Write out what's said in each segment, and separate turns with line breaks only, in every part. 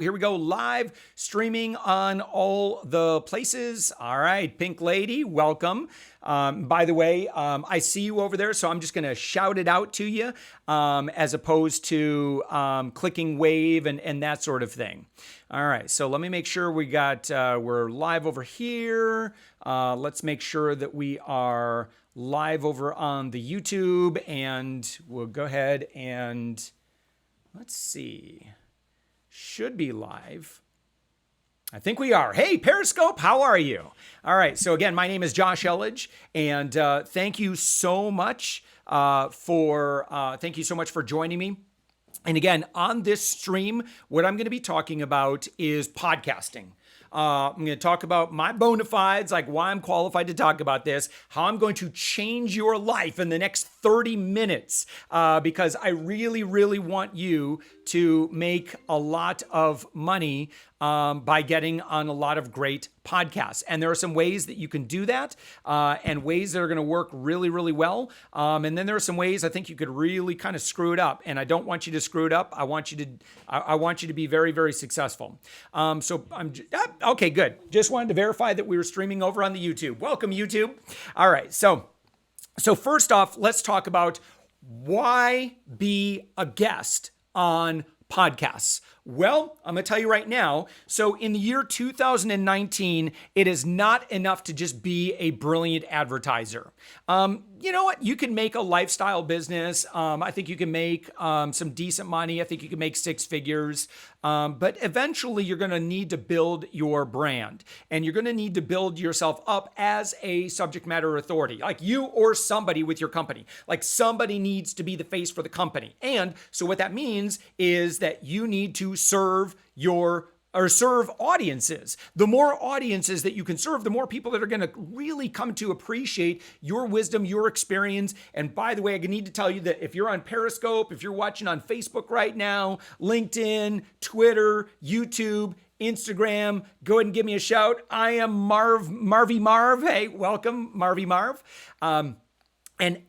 Here we go, live streaming on all the places. All right, Pink Lady, welcome. By the way, I see you over there, so I'm just going to shout it out to you as opposed to clicking wave and that sort of thing. All right, so let me make sure we're live over here. Let's make sure that we are live over on the YouTube, and we'll go ahead and let's see. Should be live. I think we are. Hey, Periscope, how are you? All right. So again, my name is Josh Elledge, and thank you so much for joining me. And again, on this stream, what I'm going to be talking about is podcasting. I'm going to talk about my bona fides, like why I'm qualified to talk about this, how I'm going to change your life in the next 30 minutes, because I really, really want you to make a lot of money by getting on a lot of great podcasts. And there are some ways that you can do that and ways that are going to work really, really well. And then there are some ways I think you could really kind of screw it up. And I don't want you to screw it up. I want you to be very, very successful. Okay, good. Just wanted to verify that we were streaming over on the YouTube. Welcome, YouTube. All right. So first off, let's talk about why be a guest on podcasts. Well, I'm going to tell you right now. So in the year 2019, it is not enough to just be a brilliant advertiser. You know what? You can make a lifestyle business. I think you can make some decent money. I think you can make six figures. But eventually you're going to need to build your brand, and you're going to need to build yourself up as a subject matter authority, like you or somebody with your company. Like somebody needs to be the face for the company. And so what that means is that you need to serve audiences. The more audiences that you can serve, the more people that are going to really come to appreciate your wisdom, your experience. And by the way, I need to tell you that if you're on Periscope, if you're watching on Facebook right now, LinkedIn, Twitter, YouTube, Instagram, go ahead and give me a shout. I am Marvy Marv. Hey, welcome, Marvy Marv. And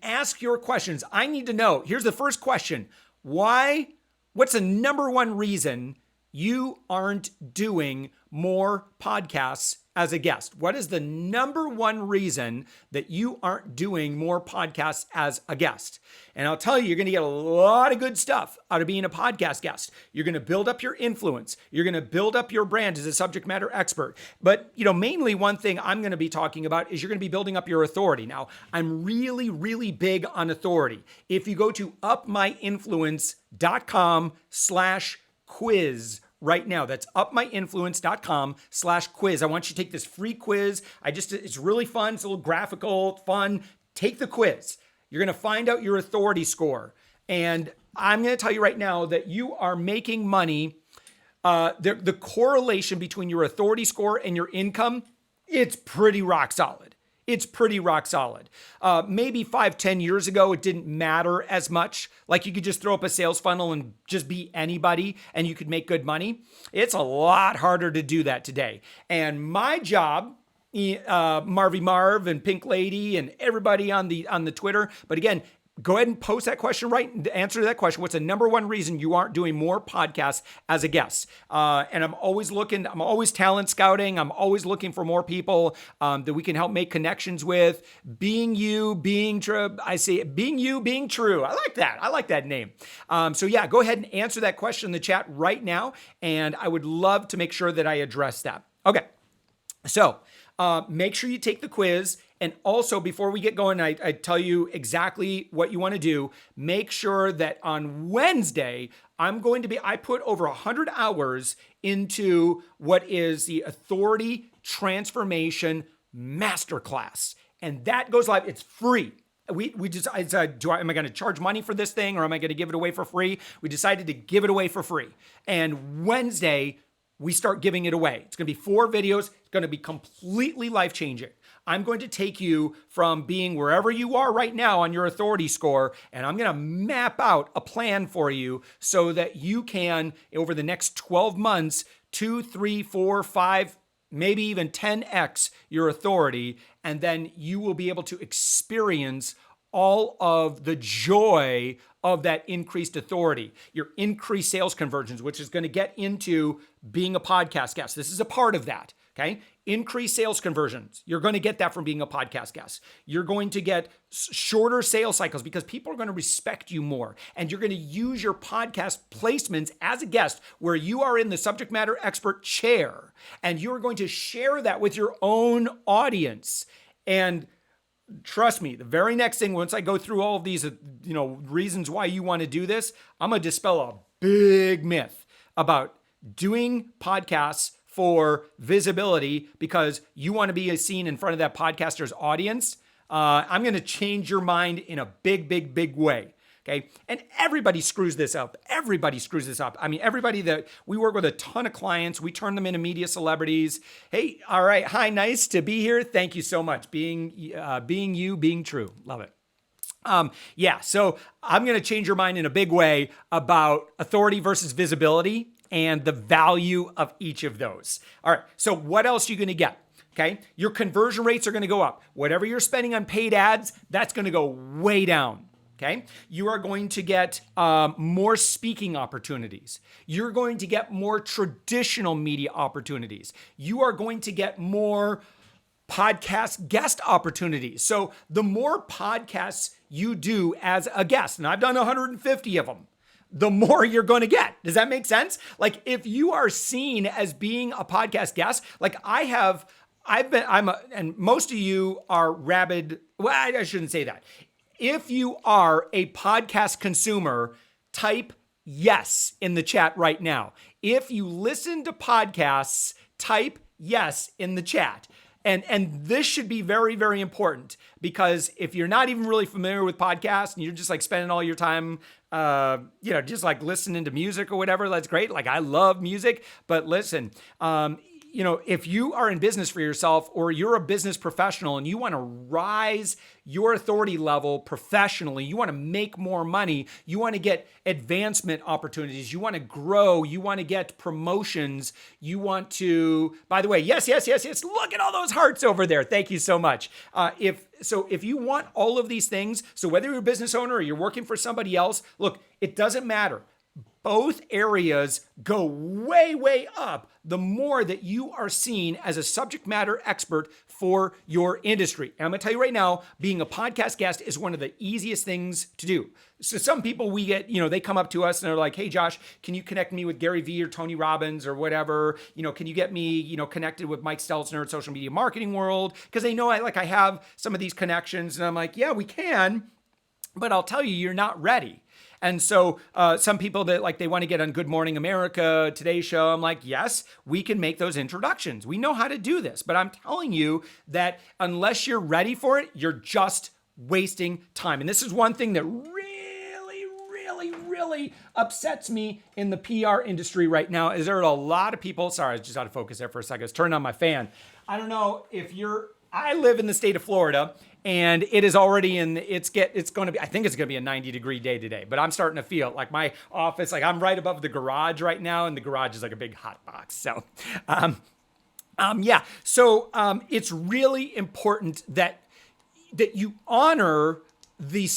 ask your questions. I need to know. Here's the first question. What's the number one reason you aren't doing more podcasts as a guest? What is the number one reason that you aren't doing more podcasts as a guest? And I'll tell you, you're going to get a lot of good stuff out of being a podcast guest. You're going to build up your influence. You're going to build up your brand as a subject matter expert. But, mainly one thing I'm going to be talking about is you're going to be building up your authority. Now, I'm really, really big on authority. If you go to upmyinfluence.com/quiz right now, that's upmyinfluence.com/quiz. I want you to take this free quiz. It's really fun. It's a little graphical, fun. Take the quiz. You're going to find out your authority score. And I'm going to tell you right now that you are making money. The correlation between your authority score and your income, it's pretty rock solid. It's pretty rock solid. Maybe 5-10 years ago, it didn't matter as much. Like you could just throw up a sales funnel and just be anybody and you could make good money. It's a lot harder to do that today. And my job, Marvy Marv and Pink Lady and everybody on the Twitter. But again, go ahead and post that question right. Answer that question. What's the number one reason you aren't doing more podcasts as a guest? And I'm always talent scouting. I'm always looking for more people that we can help make connections with. Being you, being true. I say being you, being true. I like that. I like that name. So yeah, go ahead and answer that question in the chat right now. And I would love to make sure that I address that. Okay. So make sure you take the quiz. And also, before we get going, I tell you exactly what you want to do. Make sure that on Wednesday, I put over 100 hours into what is the Authority Transformation Masterclass. And that goes live. It's free. We decided, am I going to charge money for this thing or am I going to give it away for free? We decided to give it away for free. And Wednesday, we start giving it away. It's going to be 4 videos. It's going to be completely life-changing. I'm going to take you from being wherever you are right now on your authority score, and I'm going to map out a plan for you so that you can, over the next 12 months, 2, 3, 4, 5, maybe even 10x your authority, and then you will be able to experience all of the joy of that increased authority, your increased sales conversions, which is going to get into being a podcast guest. This is a part of that. Okay. Increased sales conversions. You're going to get that from being a podcast guest. You're going to get shorter sales cycles because people are going to respect you more. And you're going to use your podcast placements as a guest where you are in the subject matter expert chair. And you're going to share that with your own audience. And trust me, the very next thing, once I go through all of these, reasons why you want to do this, I'm going to dispel a big myth about doing podcasts for visibility because you want to be seen in front of that podcaster's audience. I'm going to change your mind in a big, big, big way. Okay. And everybody screws this up. Everybody screws this up. I mean, everybody that we work with a ton of clients, we turn them into media celebrities. Hey, all right. Hi, nice to be here. Thank you so much. Being you, being true. Love it. So I'm going to change your mind in a big way about authority versus visibility and the value of each of those. All right. So what else are you going to get? Okay. Your conversion rates are going to go up. Whatever you're spending on paid ads, that's going to go way down. Okay. You are going to get more speaking opportunities. You're going to get more traditional media opportunities. You are going to get more podcast guest opportunities. So the more podcasts you do as a guest, and I've done 150 of them, the more you're going to get. Does that make sense? Like if you are seen as being a podcast guest, like and most of you are rabid. Well, I shouldn't say that. If you are a podcast consumer, type yes in the chat right now. If you listen to podcasts, type yes in the chat. And this should be very, very important because if you're not even really familiar with podcasts and you're just like spending all your time, just like listening to music or whatever, that's great. Like I love music, but listen, if you are in business for yourself or you're a business professional and you want to rise your authority level professionally, you want to make more money, you want to get advancement opportunities, you want to grow, you want to get promotions, you want to, by the way, yes, look at all those hearts over there. Thank you so much. If you want all of these things, so whether you're a business owner or you're working for somebody else, look, it doesn't matter. Both areas go way, way up the more that you are seen as a subject matter expert for your industry. And I'm going to tell you right now, being a podcast guest is one of the easiest things to do. So some people we get, they come up to us and they're like, hey, Josh, can you connect me with Gary Vee or Tony Robbins or whatever? Can you get me, connected with Mike Stelzner at Social Media Marketing World? Because they know I have some of these connections and I'm like, yeah, we can, but I'll tell you, you're not ready. And so some people that they want to get on Good Morning America, Today Show, I'm like, yes, we can make those introductions. We know how to do this. But I'm telling you that unless you're ready for it, you're just wasting time. And this is one thing that really, really, really upsets me in the PR industry right now is there are a lot of people, sorry, I was just out of focus there for a second. I was turning on my fan. I don't know if I live in the state of Florida. And it is already it's going to be, I think it's going to be a 90-degree day today, but I'm starting to feel like my office, I'm right above the garage right now. And the garage is like a big hot box. So, it's really important that you honor the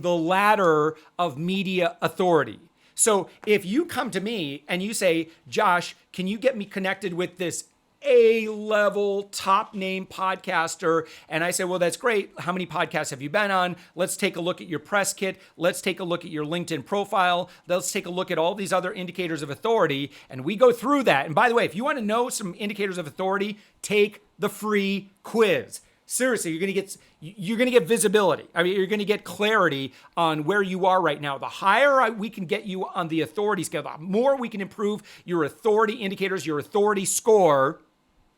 ladder of media authority. So if you come to me and you say, Josh, can you get me connected with this A-level top name podcaster? And I say, well, that's great. How many podcasts have you been on? Let's take a look at your press kit. Let's take a look at your LinkedIn profile. Let's take a look at all these other indicators of authority. And we go through that. And by the way, if you want to know some indicators of authority, take the free quiz. Seriously, you're going to get visibility. I mean, you're going to get clarity on where you are right now. The higher we can get you on the authority scale, the more we can improve your authority indicators, your authority score,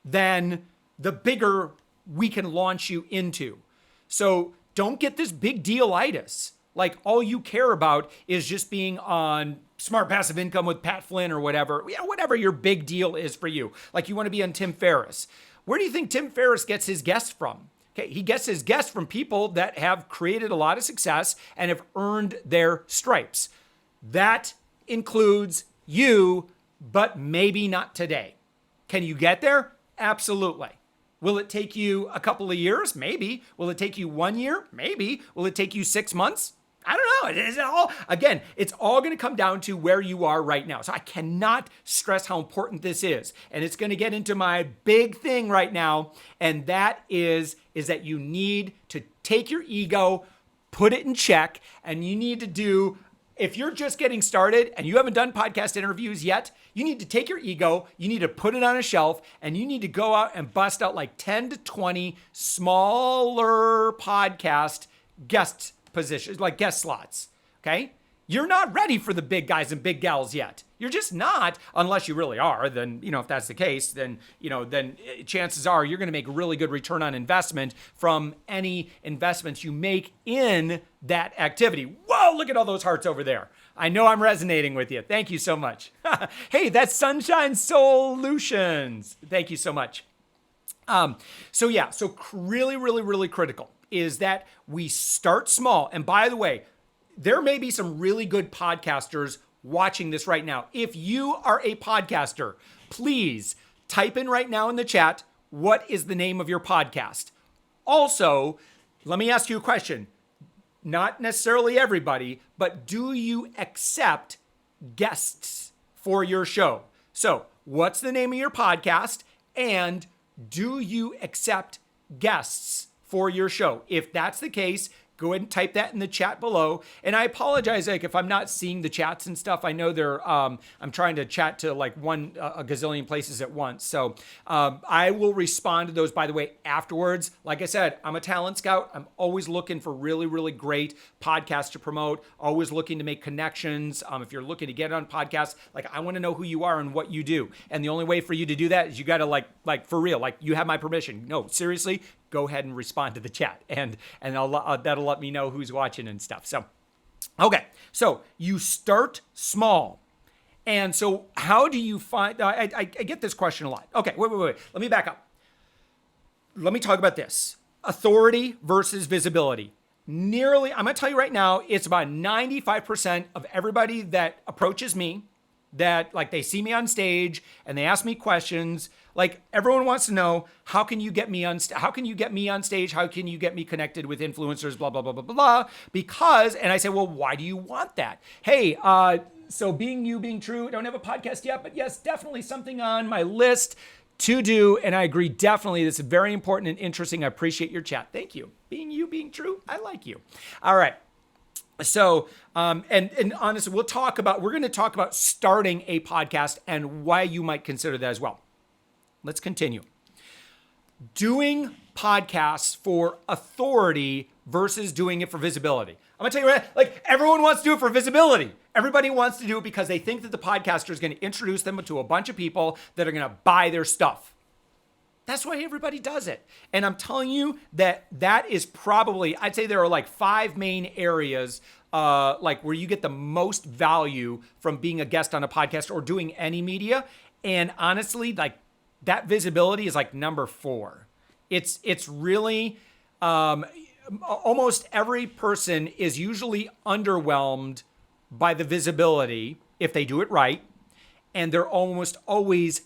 then the bigger we can launch you into. So don't get this big deal-itis. Like all you care about is just being on Smart Passive Income with Pat Flynn or whatever. Whatever your big deal is for you. Like you want to be on Tim Ferriss. Where do you think Tim Ferriss gets his guests from? Okay, he gets his guests from people that have created a lot of success and have earned their stripes. That includes you, but maybe not today. Can you get there? Absolutely. Will it take you a couple of years? Maybe. Will it take you 1 year? Maybe. Will it take you 6 months? I don't know. It's all going to come down to where you are right now. So I cannot stress how important this is. And it's going to get into my big thing right now. And that is that you need to take your ego, put it in check, and you need to do, if you're just getting started and you haven't done podcast interviews yet, you need to take your ego, you need to put it on a shelf, and you need to go out and bust out like 10 to 20 smaller podcast guest positions, like guest slots, okay? You're not ready for the big guys and big gals yet. You're just not, unless you really are. Then, if that's the case, then chances are you're going to make a really good return on investment from any investments you make in that activity. Whoa, look at all those hearts over there. I know I'm resonating with you. Thank you so much. Hey, that's Sunshine Solutions. Thank you so much. So really, really, really critical is that we start small. And by the way, there may be some really good podcasters watching this right now. If you are a podcaster, please type in right now in the chat, what is the name of your podcast? Also, let me ask you a question. Not necessarily everybody, but do you accept guests for your show? So, what's the name of your podcast? And do you accept guests for your show? If that's the case, go ahead and type that in the chat below. And I apologize, if I'm not seeing the chats and stuff. I know I'm trying to chat to like a gazillion places at once. So I will respond to those, by the way, afterwards. Like I said, I'm a talent scout. I'm always looking for really, really great podcasts to promote, always looking to make connections. If you're looking to get on podcasts, I want to know who you are and what you do. And the only way for you to do that is you got to like for real, you have my permission. No, seriously, go ahead and respond to the chat, and that'll let me know who's watching and stuff. So, okay, so you start small. And so how do you find, I get this question a lot. Okay, wait. Let me back up. Let me talk about this. Authority versus visibility. I'm going to tell you right now, it's about 95% of everybody that approaches me, that they see me on stage and they ask me questions. Everyone wants to know, how can you get me on stage? How can you get me connected with influencers, blah, blah, blah, blah, blah, because, and I say, well, why do you want that? Hey, so being true, I don't have a podcast yet, but yes, definitely something on my list to do. And I agree, definitely, this is very important and interesting. I appreciate your chat. Thank you. Being true, I like you. All right. So, and honestly, we're going to talk about starting a podcast and why you might consider that as well. Let's continue. Doing podcasts for authority versus doing it for visibility. I'm gonna tell you right, everyone wants to do it for visibility. Everybody wants to do it because they think that the podcaster is going to introduce them to a bunch of people that are going to buy their stuff. That's why everybody does it. And I'm telling you that is probably, I'd say there are 5 main areas where you get the most value from being a guest on a podcast or doing any media. And honestly, that visibility is number 4. It's really, almost every person is usually underwhelmed by the visibility if they do it right. And they're almost always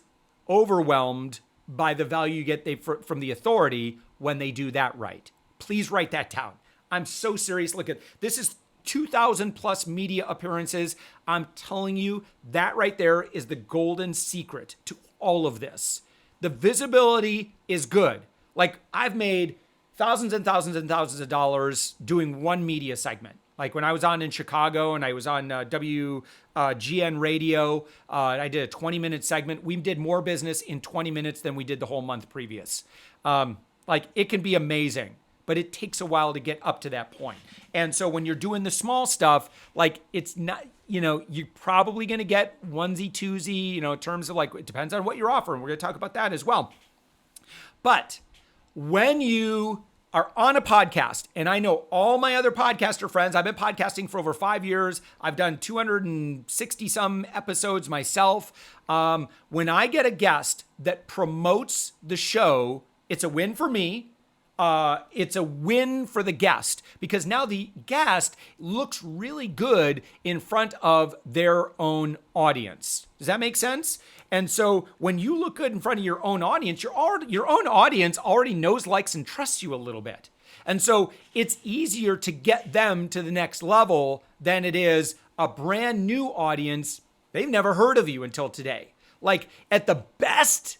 overwhelmed by the value you get from the authority when they do that right. Please write that down. I'm so serious. Look at this is 2,000 plus media appearances. I'm telling you, that right there is the golden secret to all of this. The visibility is good. I've made thousands and thousands and thousands of dollars doing one media segment. When I was on in Chicago and I was on WGN radio, I did a 20-minute segment. We did more business in 20 minutes than we did the whole month previous. It can be amazing, but it takes a while to get up to that point. And so when you're doing the small stuff, it's not, you're probably going to get onesie, twosie, in terms of it depends on what you're offering. We're going to talk about that as well. But when you are on a podcast, and I know all my other podcaster friends, I've been podcasting for over 5 years. I've done 260 some episodes myself. When I get a guest that promotes the show, it's a win for me. it's a win for the guest because now the guest looks really good in front of their own audience. Does that make sense? And so when you look good in front of your own audience, your own audience already knows, likes, and trusts you a little bit. And so it's easier to get them to the next level than it is a brand new audience. They've never heard of you until today. Like at the best,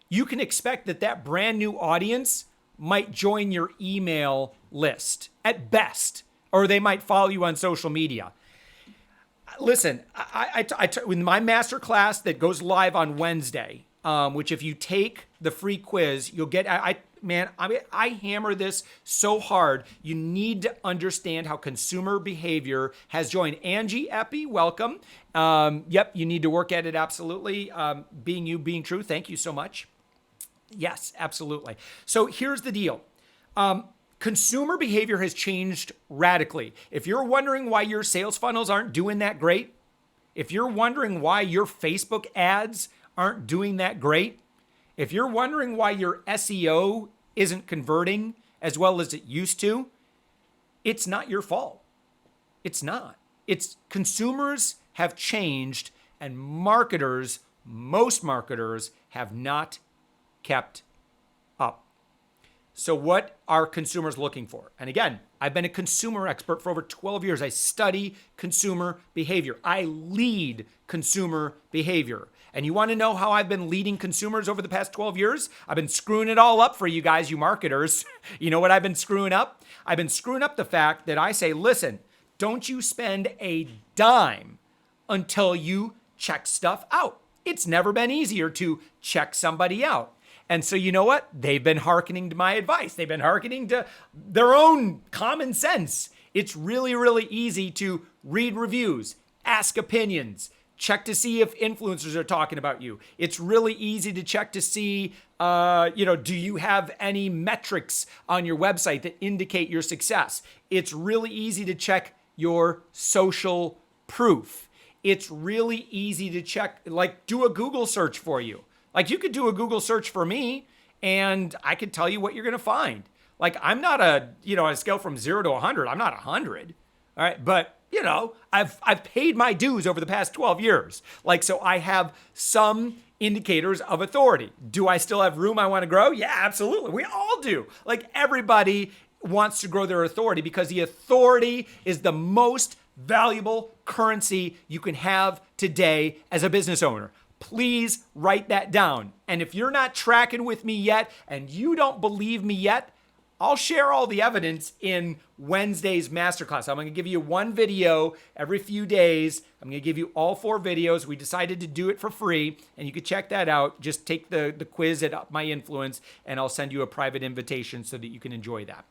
you can expect that brand new audience might join your email list at best, or they might follow you on social media. Listen, with my masterclass that goes live on Wednesday, which if you take the free quiz, you'll get, I hammer this so hard. You need to understand how consumer behavior has joined. Angie Epi, welcome. Yep, you need to work at it, absolutely. Being you, being true, thank you so much. Yes, absolutely. So here's the deal. Consumer behavior has changed radically. If you're wondering why your sales funnels aren't doing that great, if you're wondering why your Facebook ads aren't doing that great, if you're wondering why your SEO isn't converting as well as it used to, it's not your fault. It's not. It's consumers have changed and marketers, most marketers, have not kept up. So what are consumers looking for? And again, I've been a consumer expert for over 12 years. I study consumer behavior. I lead consumer behavior. And you want to know how I've been leading consumers over the past 12 years? I've been screwing it all up for you guys, you marketers. You know what I've been screwing up? I've been screwing up the fact that I say, listen, don't you spend a dime until you check stuff out. It's never been easier to check somebody out. And so you know what? They've been hearkening to my advice. They've been hearkening to their own common sense. It's really, really easy to read reviews, ask opinions, check to see if influencers are talking about you. It's really easy to check to see, do you have any metrics on your website that indicate your success? It's really easy to check your social proof. It's really easy to check, like do a Google search for you. Like you could do a Google search for me and I could tell you what you're going to find. Like I'm not a scale from 0 to 100. I'm not 100. All right. But I've paid my dues over the past 12 years. Like, so I have some indicators of authority. Do I still have room I want to grow? Yeah, absolutely. We all do. Like everybody wants to grow their authority because the authority is the most valuable currency you can have today as a business owner. Please write that down. And if you're not tracking with me yet and you don't believe me yet, I'll share all the evidence in Wednesday's masterclass. I'm going to give you one video every few days. I'm going to give you all 4 videos. We decided to do it for free, and you can check that out. Just take the quiz at Up My Influence, and I'll send you a private invitation so that you can enjoy that.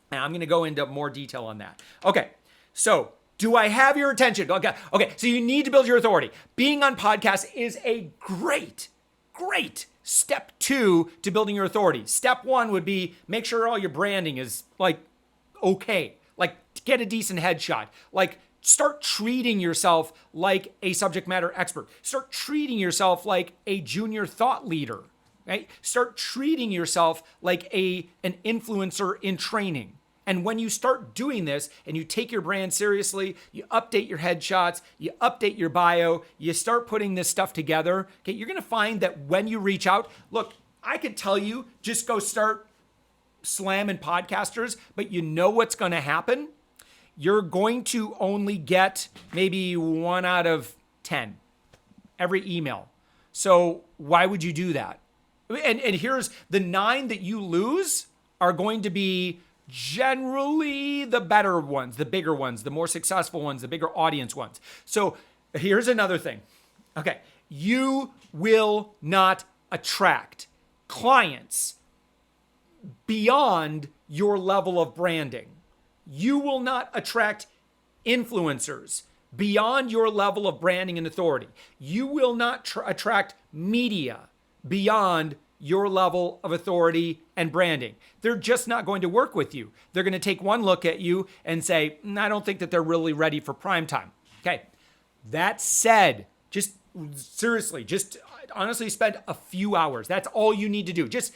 And I'm going to go into more detail on that. Okay, so do I have your attention? Okay, so you need to build your authority. Being on podcasts is a great step 2 to building your authority. Step 1 would be make sure all your branding is like okay. Like get a decent headshot. Like start treating yourself like a subject matter expert. Start treating yourself like a junior thought leader, right? Start treating yourself like an influencer in training. And when you start doing this and you take your brand seriously, you update your headshots, you update your bio, you start putting this stuff together, okay, you're going to find that when you reach out, look, I could tell you just go start slamming podcasters, but you know what's going to happen? You're going to only get maybe 1 out of 10 every email. So why would you do that? And here's the 9 that you lose are going to be generally the better ones, the bigger ones, the more successful ones, the bigger audience ones. So here's another thing. Okay. You will not attract clients beyond your level of branding. You will not attract influencers beyond your level of branding and authority. You will not attract media beyond your level of authority and branding. They're just not going to work with you. They're going to take one look at you and say, I don't think that they're really ready for prime time. Okay. That said, just seriously, just honestly spend a few hours. That's all you need to do. Just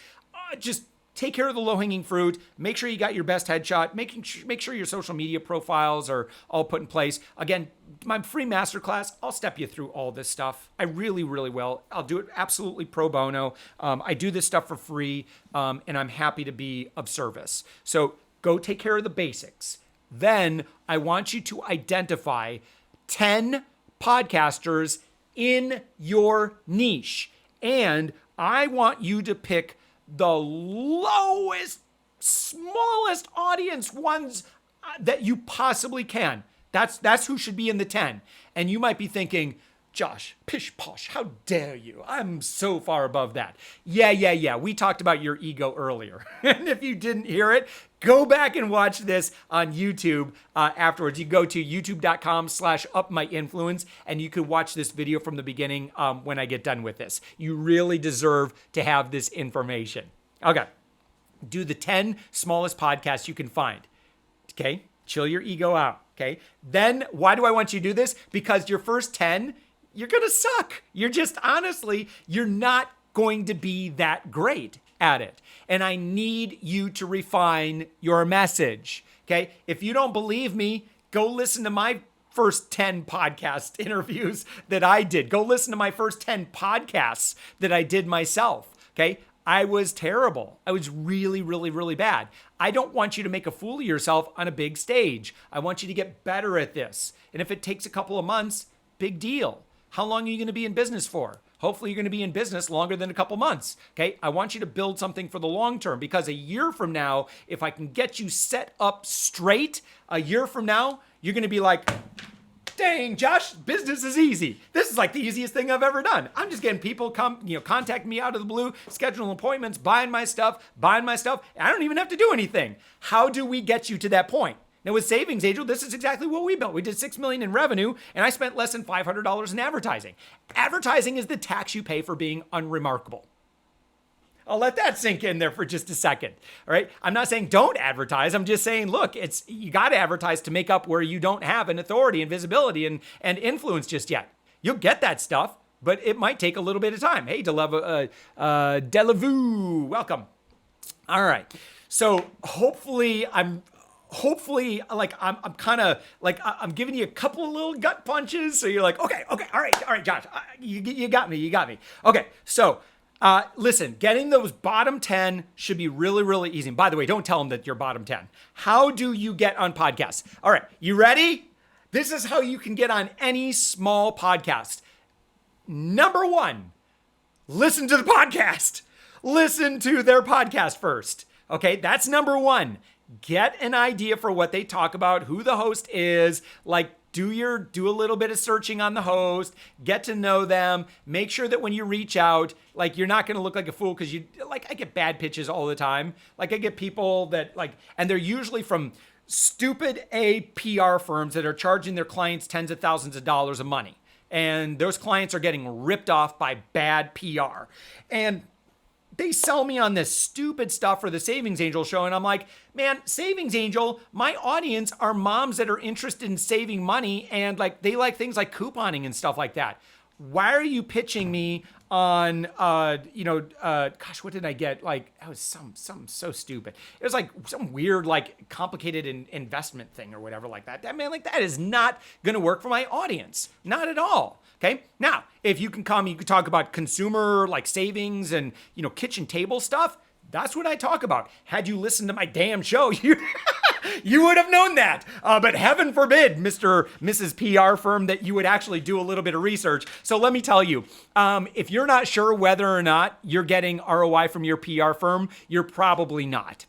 take care of the low-hanging fruit. Make sure you got your best headshot. Make sure your social media profiles are all put in place. Again, my free masterclass, I'll step you through all this stuff. I really, really will. I'll do it absolutely pro bono. I do this stuff for free, and I'm happy to be of service. So go take care of the basics. Then I want you to identify 10 podcasters in your niche. And I want you to pick the lowest, smallest audience ones that you possibly can. That's who should be in the 10. And you might be thinking, Josh, pish posh, how dare you? I'm so far above that. Yeah. We talked about your ego earlier. And if you didn't hear it, go back and watch this on YouTube afterwards. You go to youtube.com/upmyinfluence and you can watch this video from the beginning when I get done with this. You really deserve to have this information. Okay. Do the 10 smallest podcasts you can find. Okay. Chill your ego out. Okay. Then why do I want you to do this? Because your first 10, you're going to suck. You're just honestly, you're not going to be that great at it. And I need you to refine your message. Okay. If you don't believe me, go listen to my first 10 podcast interviews that I did. Go listen to my first 10 podcasts that I did myself. Okay. I was terrible. I was really, really, really bad. I don't want you to make a fool of yourself on a big stage. I want you to get better at this. And if it takes a couple of months, big deal. How long are you going to be in business for? Hopefully you're going to be in business longer than a couple months. Okay. I want you to build something for the long term, because a year from now, if I can get you set up straight, a year from now, you're going to be like, dang, Josh, business is easy. This is like the easiest thing I've ever done. I'm just getting people contact me out of the blue, scheduling appointments, buying my stuff. I don't even have to do anything. How do we get you to that point? Now with Savings Angel, this is exactly what we built. We did $6 million in revenue, and I spent less than $500 in advertising. Advertising is the tax you pay for being unremarkable. I'll let that sink in there for just a second. All right. I'm not saying don't advertise. I'm just saying, look, you got to advertise to make up where you don't have an authority and visibility and influence just yet. You'll get that stuff, but it might take a little bit of time. Hey, Delavu, welcome. All right. So hopefully I'm kind of like, I'm giving you a couple of little gut punches. So you're like, okay. All right, Josh, you got me. Okay. So, listen, getting those bottom 10 should be really, really easy. And by the way, don't tell them that you're bottom 10. How do you get on podcasts? All right, you ready? This is how you can get on any small podcast. Number 1, listen to the podcast. Listen to their podcast first. Okay, that's number 1. Get an idea for what they talk about, who the host is, like, do a little bit of searching on the host, get to know them, make sure that when you reach out, like, you're not going to look like a fool, because I get bad pitches all the time. Like, I get people that and they're usually from stupid PR firms that are charging their clients tens of thousands of dollars of money. And those clients are getting ripped off by bad PR. And they sell me on this stupid stuff for the Savings Angel show. And I'm like, man, Savings Angel, my audience are moms that are interested in saving money. And they like things like couponing and stuff like that. Why are you pitching me on, gosh, what did I get? That was some so stupid. It was like some weird, complicated investment thing or whatever like that. That is not going to work for my audience. Not at all. Okay. Now, if you can come, you can talk about consumer savings and, kitchen table stuff. That's what I talk about. Had you listened to my damn show, you would have known that. But heaven forbid, Mrs. PR firm, that you would actually do a little bit of research. So let me tell you, if you're not sure whether or not you're getting ROI from your PR firm, you're probably not.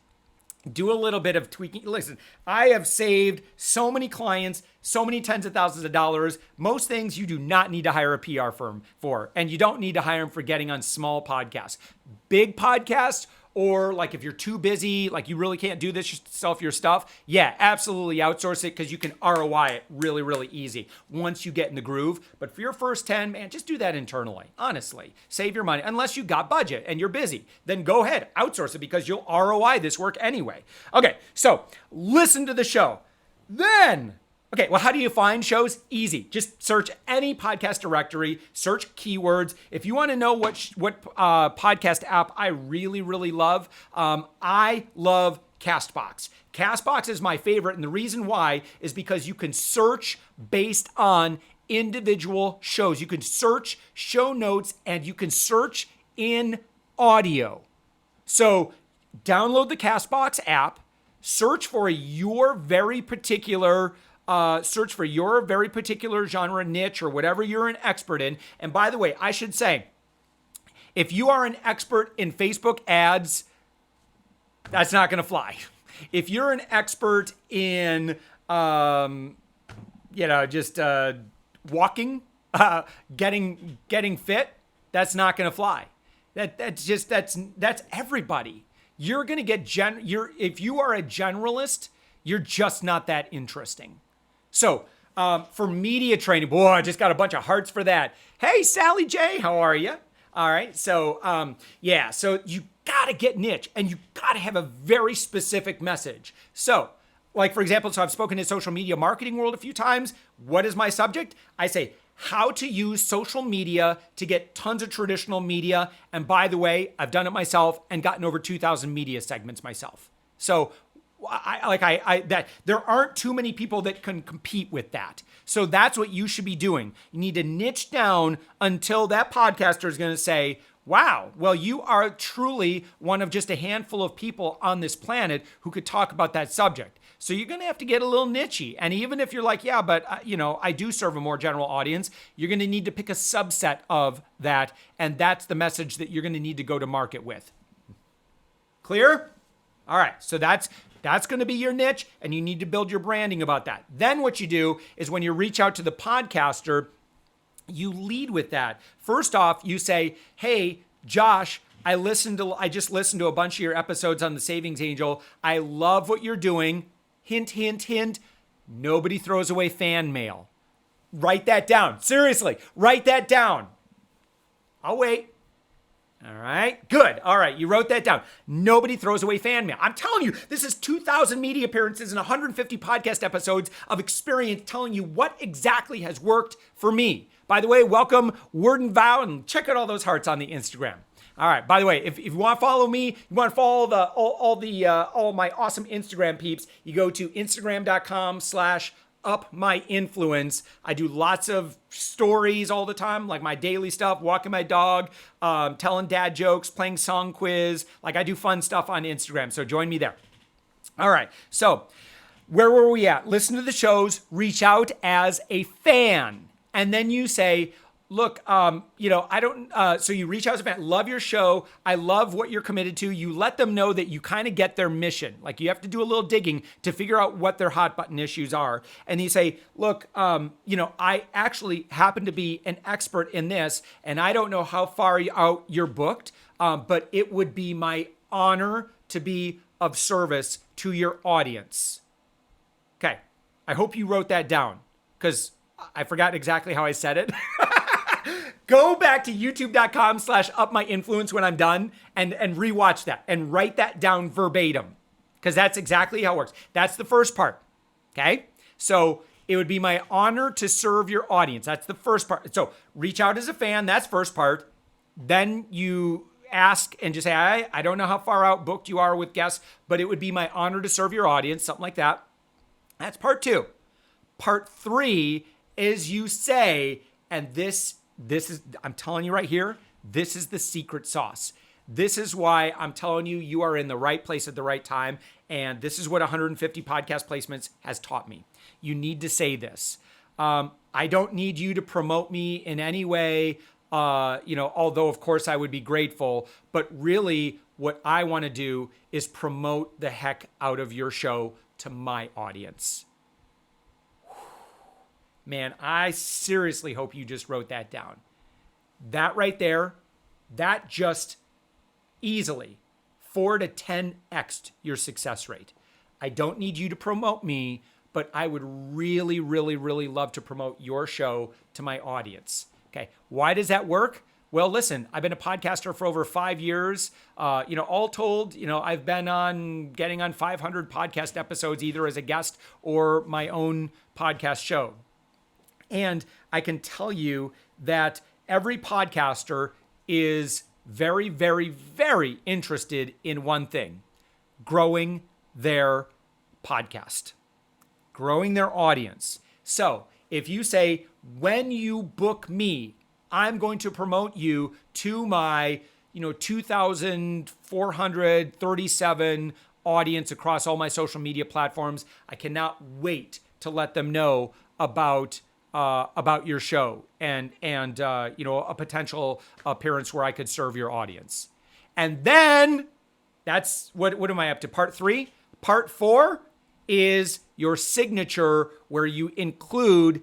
Do a little bit of tweaking. Listen, I have saved so many clients, so many tens of thousands of dollars. Most things you do not need to hire a PR firm for, and you don't need to hire them for getting on small podcasts. Big podcasts, or if you're too busy, you really can't do this yourself, your stuff, yeah, absolutely outsource it, because you can ROI it really, really easy once you get in the groove. But for your first 10, man, just do that internally. Honestly, save your money. Unless you got budget and you're busy, then go ahead, outsource it, because you'll ROI this work anyway. Okay, so listen to the show. Then, Okay, well, how do you find shows? Easy. Just search any podcast directory, search keywords. If you want to know what podcast app I really, really love, I love Castbox. Castbox is my favorite, and the reason why is because you can search based on individual shows. You can search show notes, and you can search in audio. So download the Castbox app, search for your very particular genre, niche, or whatever you're an expert in. And by the way, I should say, if you are an expert in Facebook ads, that's not going to fly. If you're an expert in, just walking, getting fit, that's not going to fly. That's everybody. You're going to get if you are a generalist, you're just not that interesting. So for media training, boy, I just got a bunch of hearts for that. Hey, Sally J, how are you? All right. So so you got to get niche, and you got to have a very specific message. So like, for example, I've spoken in social media marketing world a few times. What is my subject? I say how to use social media to get tons of traditional media. And by the way, I've done it myself and gotten over 2,000 media segments myself. So there aren't too many people that can compete with that. So that's what you should be doing. You need to niche down until that podcaster is going to say, wow, well, you are truly one of just a handful of people on this planet who could talk about that subject. So you're going to have to get a little nichey. And even if you're like, yeah, but I do serve a more general audience, you're going to need to pick a subset of that. And that's the message that you're going to need to go to market with. Clear? All right. So that's going to be your niche, and you need to build your branding about that. Then what you do is when you reach out to the podcaster, you lead with that. First off, you say, hey, Josh, I just listened to a bunch of your episodes on the Savings Angel. I love what you're doing. Hint, hint, hint. Nobody throws away fan mail. Write that down. Seriously, write that down. I'll wait. All right, good. All right, you wrote that down. Nobody throws away fan mail. I'm telling you, this is 2,000 media appearances and 150 podcast episodes of experience telling you what exactly has worked for me. By the way, welcome Word and Vow, and check out all those hearts on the Instagram. All right, by the way, if you want to follow me, you want to follow all my awesome Instagram peeps, you go to instagram.com/upmyinfluence. I do lots of stories all the time, like my daily stuff, walking my dog, telling dad jokes, playing song quiz. Like, I do fun stuff on Instagram, so join me there. All right, so where were we at? Listen to the shows, reach out as a fan, and then you say, look, so you reach out as a fan, love your show. I love what you're committed to. You let them know that you kind of get their mission. Like, you have to do a little digging to figure out what their hot button issues are. And you say, look, I actually happen to be an expert in this, and I don't know how far out you're booked, but it would be my honor to be of service to your audience. Okay. I hope you wrote that down, because I forgot exactly how I said it. Go back to youtube.com/upmyinfluence when I'm done and rewatch that and write that down verbatim, because that's exactly how it works. That's the first part. Okay. So it would be my honor to serve your audience. That's the first part. So reach out as a fan. That's first part. Then you ask and just say, I don't know how far out booked you are with guests, but it would be my honor to serve your audience. Something like that. That's part two. Part three is you say, and this is, I'm telling you right here, this is the secret sauce. This is why I'm telling you, you are in the right place at the right time. And this is what 150 podcast placements has taught me. You need to say this. I don't need you to promote me in any way, although of course I would be grateful, but really what I want to do is promote the heck out of your show to my audience. Man, I seriously hope you just wrote that down. That right there, that just easily 4 to 10x your success rate. I don't need you to promote me, but I would really, really, really love to promote your show to my audience. Okay, why does that work? Well, listen, I've been a podcaster for over 5 years. All told, I've been getting on 500 podcast episodes, either as a guest or my own podcast show. And I can tell you that every podcaster is very, very, very interested in one thing: growing their podcast, growing their audience. So if you say, when you book me, I'm going to promote you to my 2,437 audience across all my social media platforms, I cannot wait to let them know about your show and a potential appearance where I could serve your audience. And then that's what am I up to? Part 3. Part 4 is your signature, where you include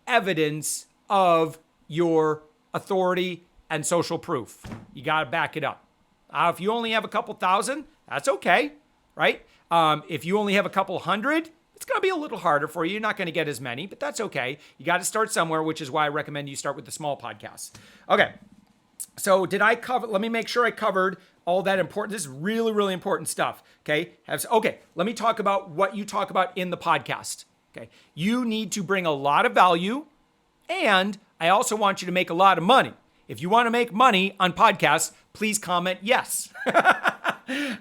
evidence of your authority and social proof. You got to back it up. If you only have a couple thousand, that's okay, right? If you only have a couple hundred, it's going to be a little harder for you. You're not going to get as many, but that's okay. You got to start somewhere, which is why I recommend you start with the small podcasts. Okay. So let me make sure I covered all that important. This is really, really important stuff. Okay. Let me talk about what you talk about in the podcast. Okay. You need to bring a lot of value, and I also want you to make a lot of money. If you want to make money on podcasts, please comment yes.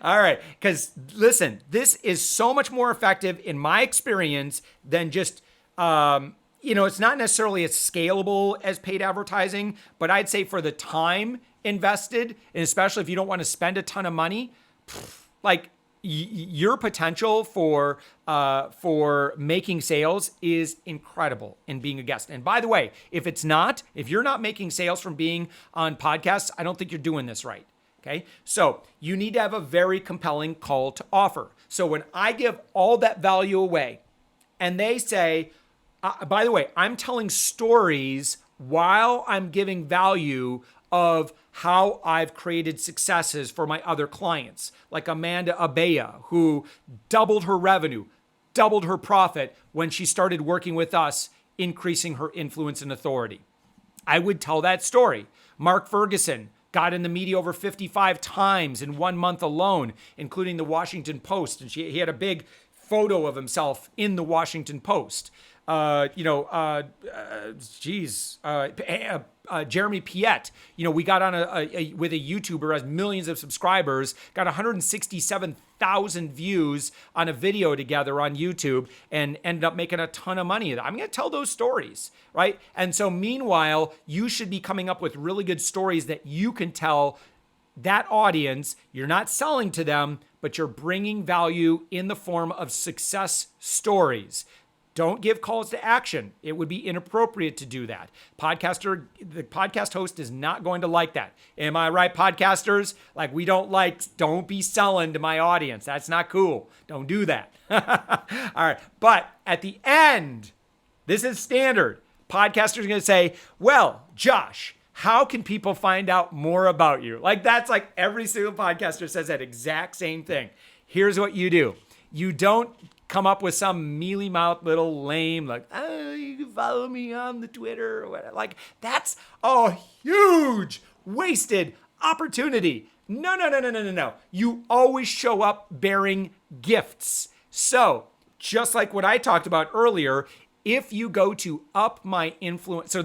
All right. Because listen, this is so much more effective in my experience than just, it's not necessarily as scalable as paid advertising, but I'd say for the time invested, and especially if you don't want to spend a ton of money, your potential for making sales is incredible in being a guest. And by the way, if you're not making sales from being on podcasts, I don't think you're doing this right. Okay. So you need to have a very compelling call to offer. So when I give all that value away and they say, by the way, I'm telling stories while I'm giving value of how I've created successes for my other clients, like Amanda Abea, who doubled her revenue, doubled her profit when she started working with us, increasing her influence and authority. I would tell that story. Mark Ferguson got in the media over 55 times in 1 month alone, including the Washington Post. And he had a big photo of himself in the Washington Post. Jeremy Piet, we got on with a YouTuber who has millions of subscribers, got 167,000 views on a video together on YouTube, and ended up making a ton of money. I'm going to tell those stories, right? And so meanwhile, you should be coming up with really good stories that you can tell that audience. You're not selling to them, but you're bringing value in the form of success stories. Don't give calls to action. It would be inappropriate to do that. The podcast host is not going to like that. Am I right, podcasters? Don't be selling to my audience. That's not cool. Don't do that. All right. But at the end, this is standard. Podcasters are going to say, well, Josh, how can people find out more about you? That's every single podcaster says that exact same thing. Here's what you do. You don't come up with some mealy-mouthed little lame, you can follow me on the Twitter or whatever. That's a huge wasted opportunity. No. You always show up bearing gifts. So just like what I talked about earlier, if you go to Up My Influence,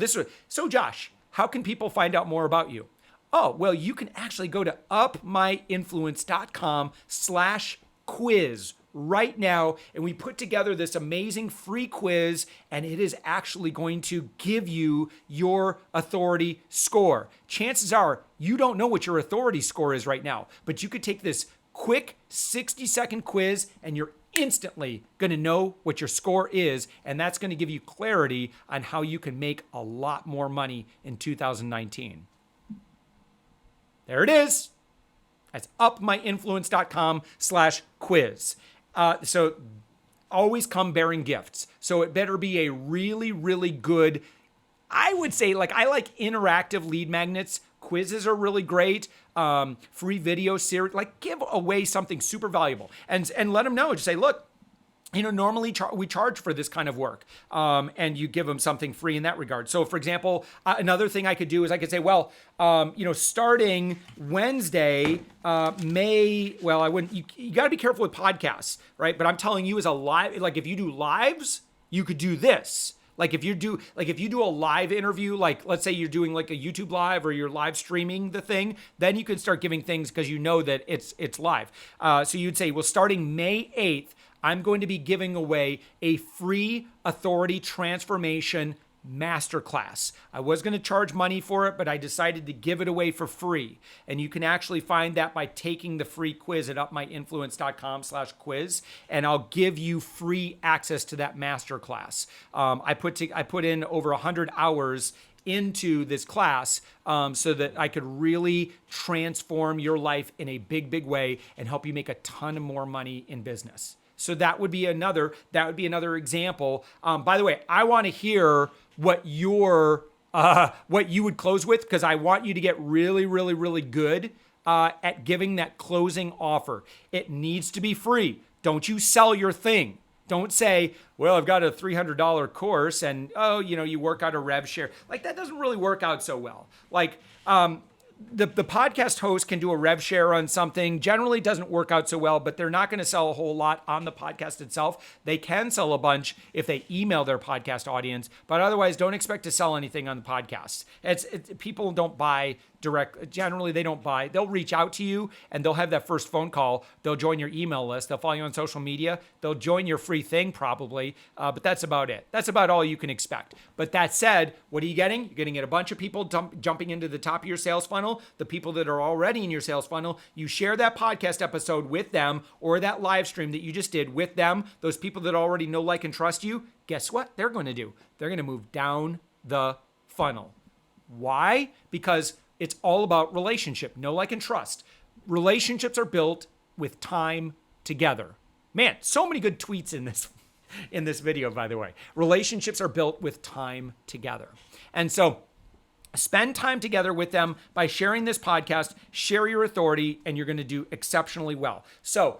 so Josh, how can people find out more about you? Oh, well, you can actually go to upmyinfluence.com/quiz right now, and we put together this amazing free quiz, and it is actually going to give you your authority score. Chances are you don't know what your authority score is right now, but you could take this quick 60-second quiz and you're instantly going to know what your score is, and that's going to give you clarity on how you can make a lot more money in 2019. There it is. That's upmyinfluence.com/quiz. So always come bearing gifts. So it better be a really, really good, I would say, I like interactive lead magnets. Quizzes are really great. Free video series, give away something super valuable and let them know. Just say, look, normally we charge for this kind of work, and you give them something free in that regard. So for example, another thing I could do is I could say, well, starting Wednesday, I wouldn't, you got to be careful with podcasts, right? But I'm telling you as a live, if you do lives, you could do this. Like if you do a live interview, like let's say you're doing like a YouTube live or you're live streaming the thing, then you can start giving things because you know that it's live. So you'd say, well, starting May 8th, I'm going to be giving away a free authority transformation masterclass. I was going to charge money for it, but I decided to give it away for free. And you can actually find that by taking the free quiz at upmyinfluence.com/quiz. And I'll give you free access to that masterclass. I put in over 100 hours into this class so that I could really transform your life in a big, big way and help you make a ton more money in business. So that would be another example. By the way, I want to hear what you would close with, because I want you to get really, really, really good at giving that closing offer. It needs to be free. Don't you sell your thing. Don't say, well, I've got a $300 course and, you work out a Rev Share. Like that doesn't really work out so well. Like, the podcast host can do a rev share on something, generally doesn't work out so well, but they're not going to sell a whole lot on the podcast itself. They can sell a bunch if they email their podcast audience, but otherwise don't expect to sell anything on the podcast. People don't buy direct. Generally, they don't buy. They'll reach out to you and they'll have that first phone call. They'll join your email list. They'll follow you on social media. They'll join your free thing probably, but that's about it. That's about all you can expect. But that said, what are you getting? You're getting a bunch of people jumping into the top of your sales funnel. The people that are already in your sales funnel, you share that podcast episode with them or that live stream that you just did with them. Those people that already know, like, and trust you, guess what they're going to do? They're going to move down the funnel. Why? Because it's all about relationship, know, like, and trust. Relationships are built with time together. Man, so many good tweets in this video, by the way. Relationships are built with time together. And so spend time together with them by sharing this podcast, share your authority, and you're going to do exceptionally well. So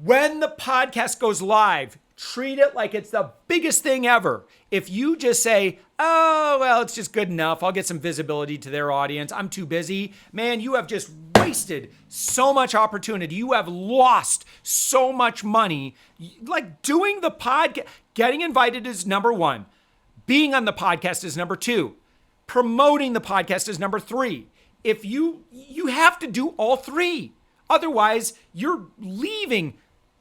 when the podcast goes live, treat it like it's the biggest thing ever. If you just say, oh, well, it's just good enough, I'll get some visibility to their audience, I'm too busy, man, you have just wasted so much opportunity. You have lost so much money. Like doing the podcast, getting invited is number one. Being on the podcast is number two. Promoting the podcast is number three. If you have to do all three. Otherwise, you're leaving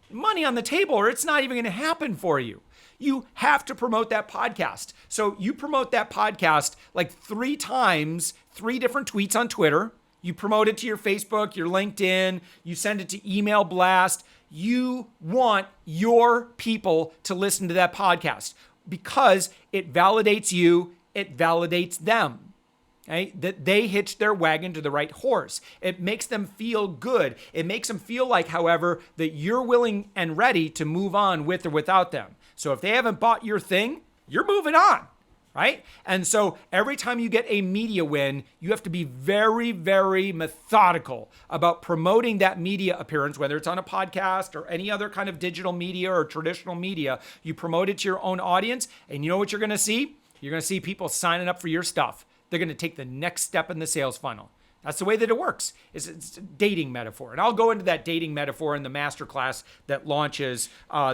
money on the table or it's not even going to happen for you. You have to promote that podcast. So you promote that podcast like 3 times, 3 different tweets on Twitter. You promote it to your Facebook, your LinkedIn, you send it to email blast. You want your people to listen to that podcast because it validates you. It validates them, okay? That they hitched their wagon to the right horse. It makes them feel good. It makes them feel like, however, that you're willing and ready to move on with or without them. So if they haven't bought your thing, you're moving on, right? And so every time you get a media win, you have to be very, very methodical about promoting that media appearance, whether it's on a podcast or any other kind of digital media or traditional media. You promote it to your own audience, and you know what you're going to see? You're going to see people signing up for your stuff. They're going to take the next step in the sales funnel. That's the way that it works. It's a dating metaphor. And I'll go into that dating metaphor in the masterclass that launches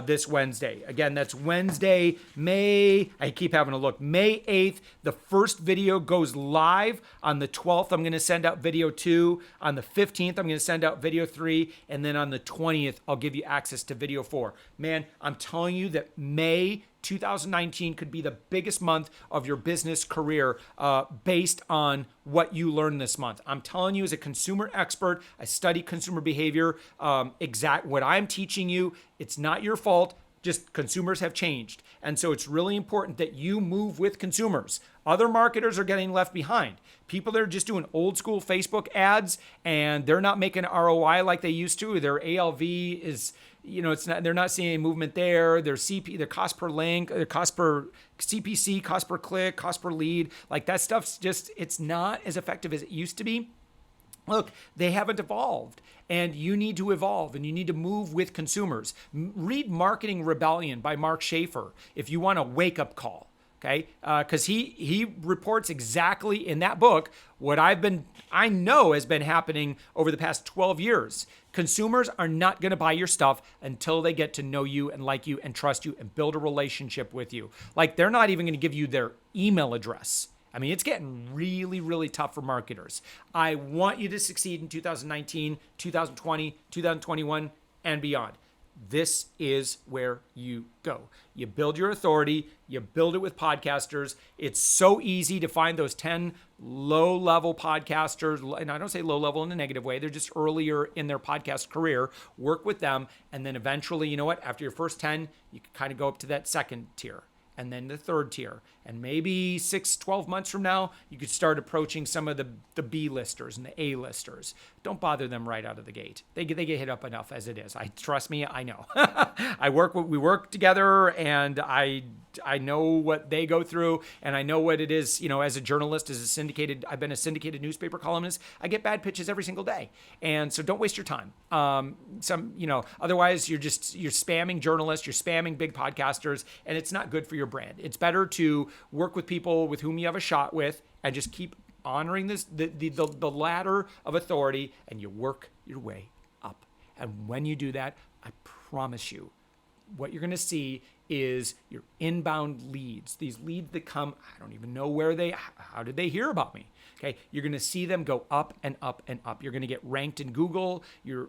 this Wednesday. Again, that's Wednesday, I keep having a look, May 8th. The first video goes live. On the 12th, I'm going to send out video 2. On the 15th, I'm going to send out video 3. And then on the 20th, I'll give you access to video 4. Man, I'm telling you that May 2019 could be the biggest month of your business career based on what you learn this month. I'm telling you, as a consumer expert, I study consumer behavior. What I'm teaching you, it's not your fault. Just consumers have changed. And so it's really important that you move with consumers. Other marketers are getting left behind. People that are just doing old school Facebook ads and they're not making ROI like they used to. Their ALV is, they're not seeing any movement there. Their their cost per link, their cost per CPC, cost per click, cost per lead, like that stuff's just, it's not as effective as it used to be. Look, they haven't evolved, and you need to evolve, and you need to move with consumers. Read Marketing Rebellion by Mark Schaefer if you want a wake-up call. Okay, because he reports exactly in that book what I know has been happening over the past 12 years. Consumers are not going to buy your stuff until they get to know you and like you and trust you and build a relationship with you. Like, they're not even going to give you their email address. I mean, it's getting really, really tough for marketers. I want you to succeed in 2019, 2020, 2021, and beyond. This is where you go. You build your authority. You build it with podcasters. It's so easy to find those 10 low-level podcasters. And I don't say low-level in a negative way. They're just earlier in their podcast career. Work with them. And then eventually, you know what? After your first 10, you can kind of go up to that second tier. And then the third tier. And maybe 12 months from now, you could start approaching some of the B listers and the A listers. Don't bother them right out of the gate. They get hit up enough as it is. Trust me, I know. We work together, and I know what they go through, and I know what it is, as a journalist, I've been a syndicated newspaper columnist. I get bad pitches every single day. And so don't waste your time. Otherwise you're spamming journalists, you're spamming big podcasters, and it's not good for your brand. It's better to work with people with whom you have a shot with and just keep honoring the ladder of authority, and you work your way up. And when you do that, I promise you, what you're going to see is your inbound leads. These leads that come, I don't even know how did they hear about me? Okay, you're going to see them go up and up and up. You're going to get ranked in Google. You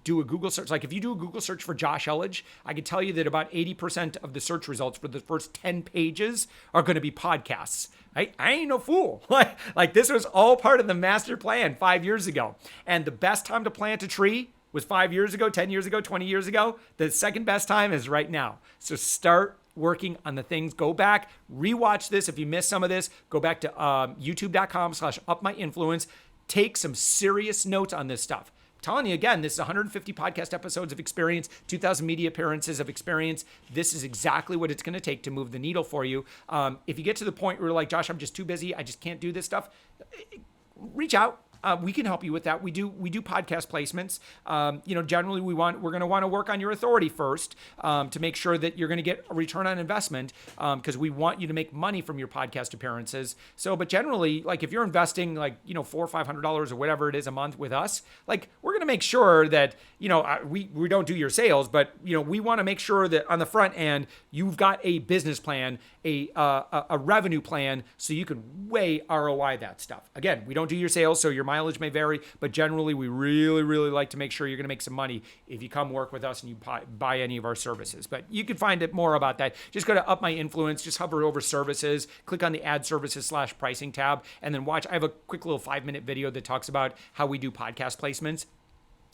do a Google search. Like, if you do a Google search for Josh Elledge, I can tell you that about 80% of the search results for the first 10 pages are going to be podcasts. I ain't no fool. Like this was all part of the master plan 5 years ago. And the best time to plant a tree was 5 years ago, 10 years ago, 20 years ago. The second best time is right now. So start working on the things. Go back, rewatch this. If you missed some of this, go back to youtube.com/upmyinfluence. Take some serious notes on this stuff. I'm telling you again, this is 150 podcast episodes of experience, 2,000 media appearances of experience. This is exactly what it's going to take to move the needle for you. If you get to the point where you're like, Josh, I'm just too busy, I just can't do this stuff, reach out. We can help you with that. We do podcast placements. Generally we're going to want to work on your authority first to make sure that you're going to get a return on investment because we want you to make money from your podcast appearances. But generally, like, if you're investing $400 or $500 or whatever it is a month with us, like, we're going to make sure that we don't do your sales, but we want to make sure that on the front end you've got a business plan, a revenue plan, so you can way ROI that stuff. Again, we don't do your sales, so your mileage may vary, but generally we really, really like to make sure you're going to make some money if you come work with us and you buy any of our services. But you can find out more about that. Just go to Up My Influence, just hover over services, click on the add services /pricing tab, and then watch. I have a quick little 5-minute video that talks about how we do podcast placements.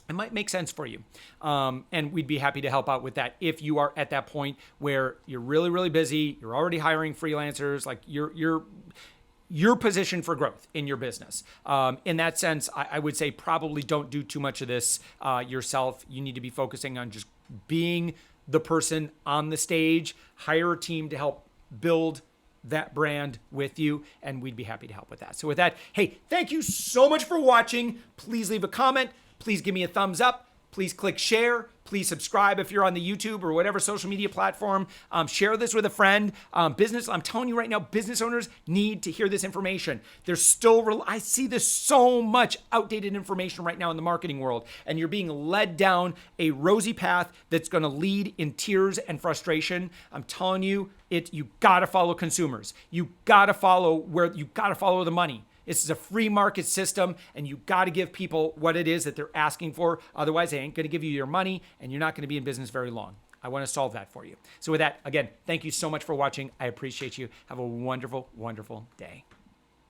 It might make sense for you. And we'd be happy to help out with that if you are at that point where you're really, really busy, you're already hiring freelancers, like you're positioned for growth in your business. In that sense, I would say probably don't do too much of this yourself. You need to be focusing on just being the person on the stage. Hire a team to help build that brand with you, and we'd be happy to help with that. So with that, hey, thank you so much for watching. Please leave a comment. Please give me a thumbs up. Please click share. Please subscribe if you're on the YouTube or whatever social media platform. Share this with a friend. I'm telling you right now, business owners need to hear this information. I see this so much outdated information right now in the marketing world, and you're being led down a rosy path that's going to lead in tears and frustration. I'm telling you, you got to follow consumers. You got to follow the money. This is a free market system, and you got to give people what it is that they're asking for. Otherwise, they ain't going to give you your money, and you're not going to be in business very long. I want to solve that for you. So with that, again, thank you so much for watching. I appreciate you. Have a wonderful, wonderful day.